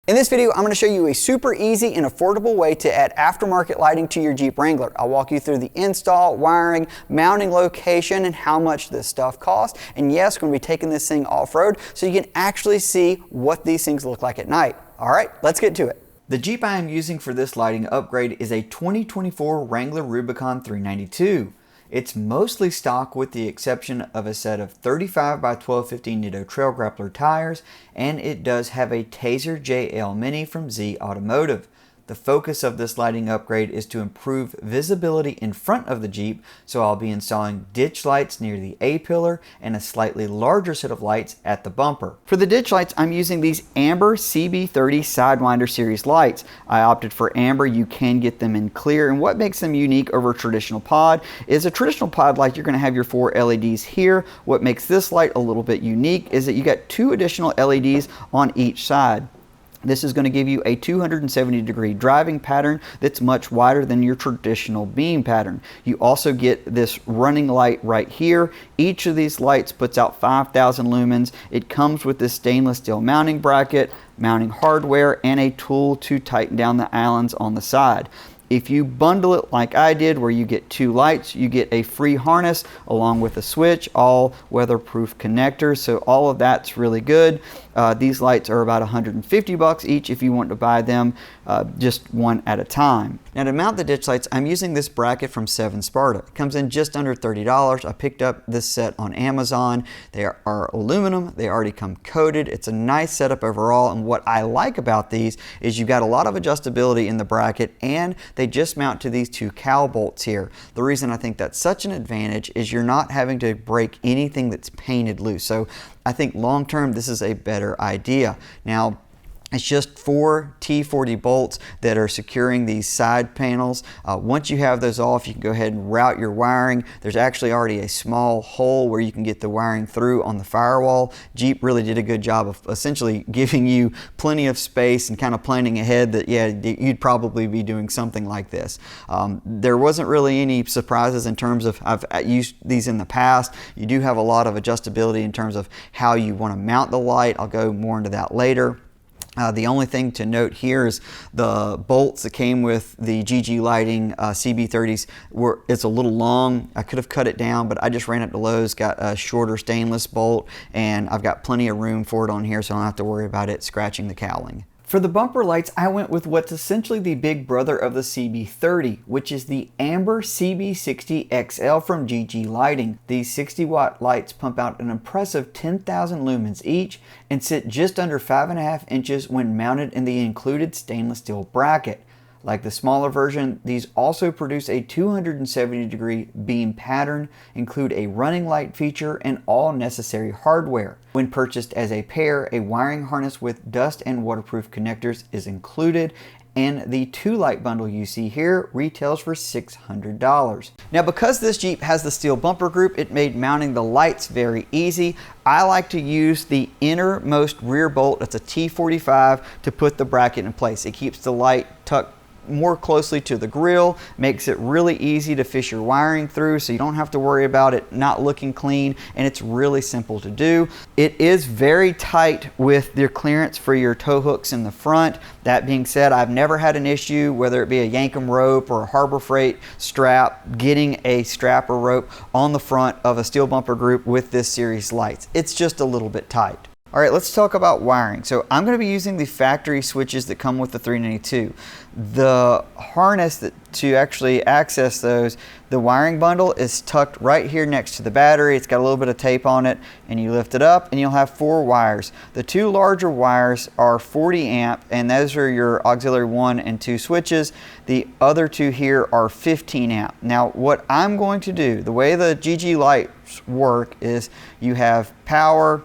In this video, I'm going to show you a super easy and affordable way to add aftermarket lighting to your Jeep Wrangler. I'll walk you through the install, wiring, mounting location, and how much this stuff costs. And yes, we're going to be taking this thing off-road so you can actually see what these things look like at night. All right, let's get to it. The Jeep I am using for this lighting upgrade is a 2024 Wrangler Rubicon 392. It's mostly stock with the exception of a set of 35 by 1250 Nitto Trail Grappler tires, and it does have a Tazer JL Mini from Z Automotive. The focus of this lighting upgrade is to improve visibility in front of the Jeep, so I'll be installing ditch lights near the A-pillar and a slightly larger set of lights at the bumper. For the ditch lights, I'm using these Amber CB30 Sidewinder series lights. I opted for amber. You can get them in clear, and what makes them unique over a traditional pod is a traditional pod light, you're going to have your 4 LEDs here. What makes this light a little bit unique is that you got 2 additional LEDs on each side. This is going to give you a 270-degree driving pattern that's much wider than your traditional beam pattern. You also get this running light right here. Each of these lights puts out 5,000 lumens. It comes with this stainless steel mounting bracket, mounting hardware, and a tool to tighten down the islands on the side. If you bundle it like I did, where you get 2 lights, you get a free harness along with a switch, all weatherproof connectors, so all of that's really good. These lights are about $150 each if you want to buy them just one at a time. Now to mount the ditch lights, I'm using this bracket from Sparta. It comes in just under $30. I picked up this set on Amazon. They are aluminum. They already come coated. It's a nice setup overall, and what I like about these is you've got a lot of adjustability in the bracket, and they just mount to these 2 cowl bolts here. The reason I think that's such an advantage is you're not having to break anything that's painted loose. So I think long term this is a better idea. Now, it's just 4 T40 bolts that are securing these side panels. Once you have those off, you can go ahead and route your wiring. There's actually already a small hole where you can get the wiring through on the firewall. Jeep really did a good job of essentially giving you plenty of space and kind of planning ahead that, yeah, you'd probably be doing something like this. There wasn't really any surprises in terms of, I've used these in the past. You do have a lot of adjustability in terms of how you want to mount the light. I'll go more into that later. The only thing to note here is the bolts that came with the GG Lighting CB30s it's a little long. I could have cut it down, but I just ran up to Lowe's, got a shorter stainless bolt, and I've got plenty of room for it on here, so I don't have to worry about it scratching the cowling. For the bumper lights, I went with what's essentially the big brother of the CB30, which is the Amber CB60 XL from GG Lighting. These 60-watt lights pump out an impressive 10,000 lumens each and sit just under 5.5 inches when mounted in the included stainless steel bracket. Like the smaller version, these also produce a 270-degree beam pattern, include a running light feature, and all necessary hardware. When purchased as a pair, a wiring harness with dust and waterproof connectors is included, and the 2 light bundle you see here retails for $600. Now, because this Jeep has the steel bumper group, it made mounting the lights very easy. I like to use the innermost rear bolt, it's a T45, to put the bracket in place. It keeps the light tucked more closely to the grill, makes it really easy to fish your wiring through, so you don't have to worry about it not looking clean, and it's really simple to do. It is very tight with your clearance for your tow hooks in the front. That being said, I've never had an issue, whether it be a Yankum rope or a Harbor Freight strap, getting a strap or rope on the front of a steel bumper group with this series lights. It's just a little bit tight. All right, let's talk about wiring. So I'm going to be using the factory switches that come with the 392. The harness to actually access those, the wiring bundle is tucked right here next to the battery. It's got a little bit of tape on it, and you lift it up and you'll have 4 wires. The 2 larger wires are 40 amp, and those are your auxiliary 1 and 2 switches. The other 2 here are 15 amp. Now what I'm going to do, the way the GG lights work is you have power,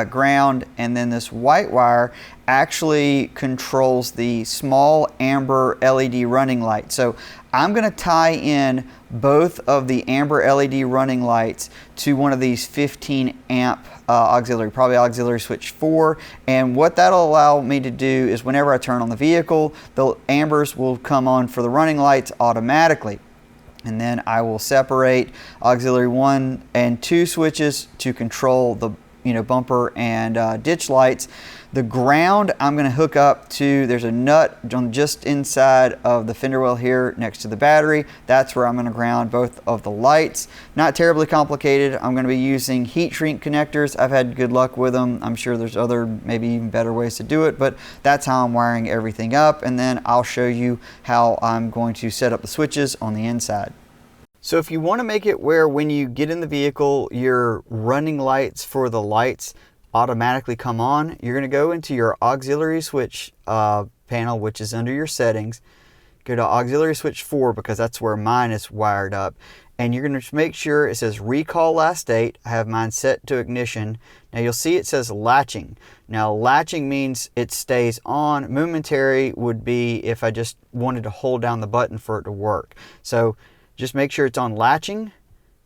ground, and then this white wire actually controls the small amber LED running light. So I'm going to tie in both of the amber LED running lights to one of these 15 amp auxiliary, probably auxiliary switch 4, and what that'll allow me to do is whenever I turn on the vehicle, the ambers will come on for the running lights automatically. And then I will separate auxiliary 1 and 2 switches to control the bumper and ditch lights. The ground I'm going to hook up to, there's a nut just inside of the fender well here next to the battery. That's where I'm going to ground both of the lights. Not terribly complicated. I'm going to be using heat shrink connectors. I've had good luck with them. I'm sure there's other, maybe even better ways to do it, but that's how I'm wiring everything up. And then I'll show you how I'm going to set up the switches on the inside. So if you want to make it where when you get in the vehicle, your running lights for the lights automatically come on, you're going to go into your auxiliary switch panel, which is under your settings. Go to auxiliary switch 4 because that's where mine is wired up. And you're going to make sure it says recall last state. I have mine set to ignition. Now you'll see it says latching. Now latching means it stays on. Momentary would be if I just wanted to hold down the button for it to work. So just make sure it's on latching,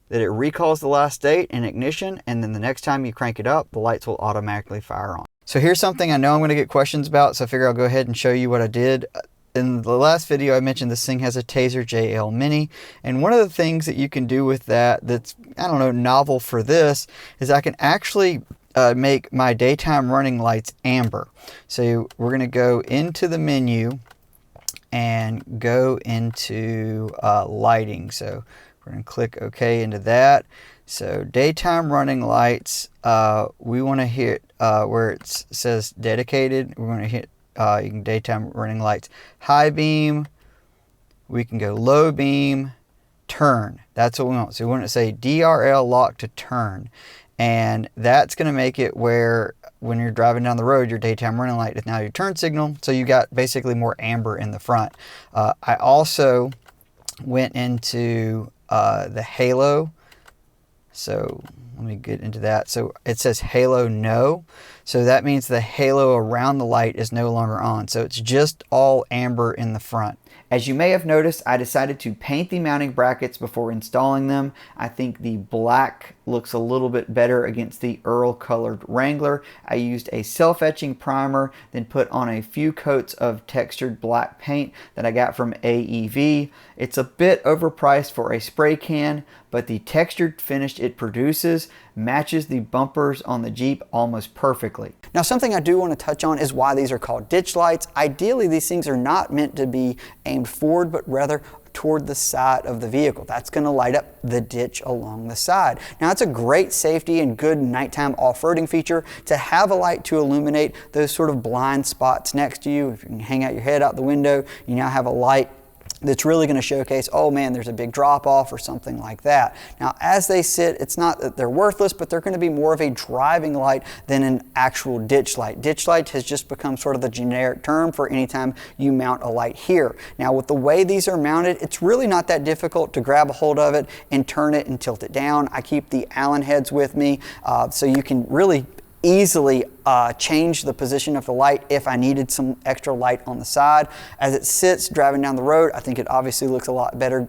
that it recalls the last state and ignition, and then the next time you crank it up, the lights will automatically fire on. So here's something I know I'm going to get questions about, so I figure I'll go ahead and show you what I did. In the last video I mentioned this thing has a Tazer JL Mini, and one of the things that you can do with that's, I don't know, novel for this, is I can actually make my daytime running lights amber. So we're going to go into the menu and go into lighting. So we're going to click OK into that. So daytime running lights, we want to hit where it says dedicated. We're going to hit daytime running lights high beam. We can go low beam, turn. That's what we want. So we want to say DRL lock to turn. And that's going to make it where when you're driving down the road, your daytime running light is now your turn signal. So you got basically more amber in the front. I also went into the halo. So let me get into that. So it says halo no. So that means the halo around the light is no longer on. So it's just all amber in the front. As you may have noticed, I decided to paint the mounting brackets before installing them. I think the black looks a little bit better against the Earl colored Wrangler. I used a self-etching primer, then put on a few coats of textured black paint that I got from AEV. It's a bit overpriced for a spray can, but the textured finish it produces matches the bumpers on the Jeep almost perfectly. Now something I do want to touch on is why these are called ditch lights. Ideally these things are not meant to be aimed forward, but rather toward the side of the vehicle. That's going to light up the ditch along the side. Now it's a great safety and good nighttime off-roading feature to have a light to illuminate those sort of blind spots next to you. If you can hang out your head out the window, you now have a light that's really going to showcase, oh man, there's a big drop off or something like that. Now as they sit, it's not that they're worthless, but they're going to be more of a driving light than an actual ditch light. Ditch light has just become sort of the generic term for anytime you mount a light here. Now with the way these are mounted, it's really not that difficult to grab a hold of it and turn it and tilt it down. I keep the Allen heads with me, so you can really easily change the position of the light if I needed some extra light on the side. As it sits driving down the road, I think it obviously looks a lot better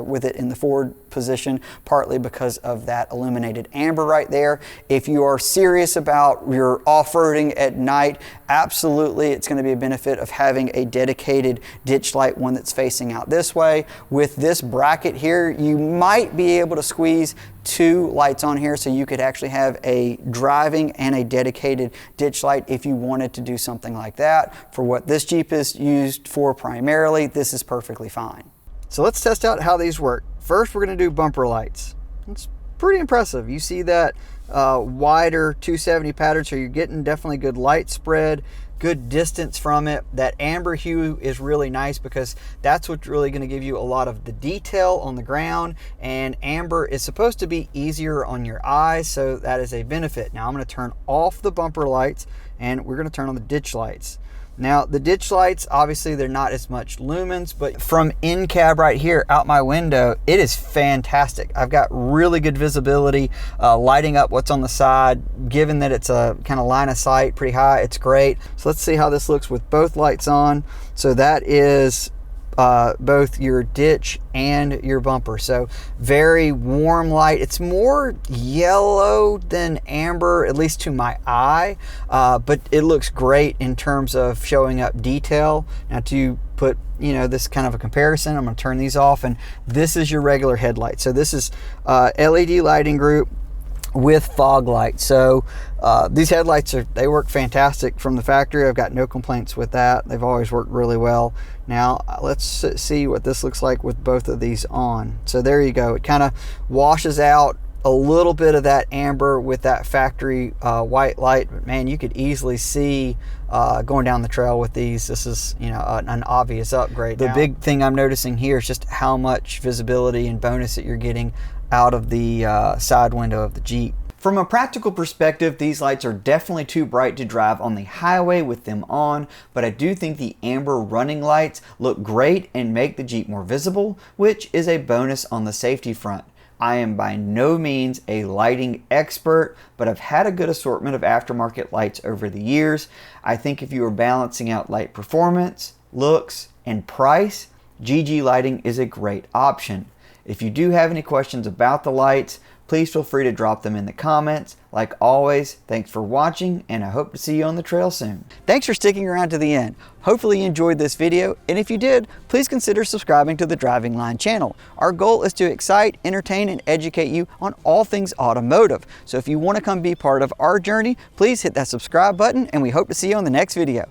with it in the forward position, partly because of that illuminated amber right there. If you are serious about your off-roading at night, absolutely it's going to be a benefit of having a dedicated ditch light, one that's facing out this way. With this bracket here, you might be able to squeeze two lights on here, so you could actually have a driving and a dedicated ditch light if you wanted to do something like that. For what this Jeep is used for primarily, this is perfectly fine. So let's test out how these work. First, we're going to do bumper lights. It's pretty impressive. You see that wider 270 pattern, so you're getting definitely good light spread, good distance from it. That amber hue is really nice because that's what's really going to give you a lot of the detail on the ground, and amber is supposed to be easier on your eyes, so that is a benefit. Now I'm going to turn off the bumper lights and we're going to turn on the ditch lights. Now the ditch lights, obviously they're not as much lumens, but from in cab right here out my window, it is fantastic. I've got really good visibility, lighting up what's on the side. Given that it's a kind of line of sight pretty high, it's great. So let's see how this looks with both lights on. So that is both your ditch and your bumper. So very warm light. It's more yellow than amber, at least to my eye, but it looks great in terms of showing up detail. Now to put, you know, this kind of a comparison, I'm going to turn these off, and this is your regular headlight. So this is LED lighting group. with fog lights. So these headlights they work fantastic from the factory. I've got no complaints with that. They've always worked really well. Now let's see what this looks like with both of these on. So there you go. It kind of washes out a little bit of that amber with that factory white light, but man, you could easily see going down the trail with these. This is, you know, an obvious upgrade. The big thing I'm noticing here is just how much visibility and bonus that you're getting out of the side window of the Jeep. From a practical perspective, these lights are definitely too bright to drive on the highway with them on, but I do think the amber running lights look great and make the Jeep more visible, which is a bonus on the safety front. I am by no means a lighting expert, but I've had a good assortment of aftermarket lights over the years. I think if you are balancing out light performance, looks, and price, GG Lighting is a great option. If you do have any questions about the lights, please feel free to drop them in the comments. Like always, thanks for watching, and I hope to see you on the trail soon. Thanks for sticking around to the end. Hopefully you enjoyed this video, and if you did, please consider subscribing to the Driving Line channel. Our goal is to excite, entertain, and educate you on all things automotive. So if you want to come be part of our journey, please hit that subscribe button, and we hope to see you on the next video.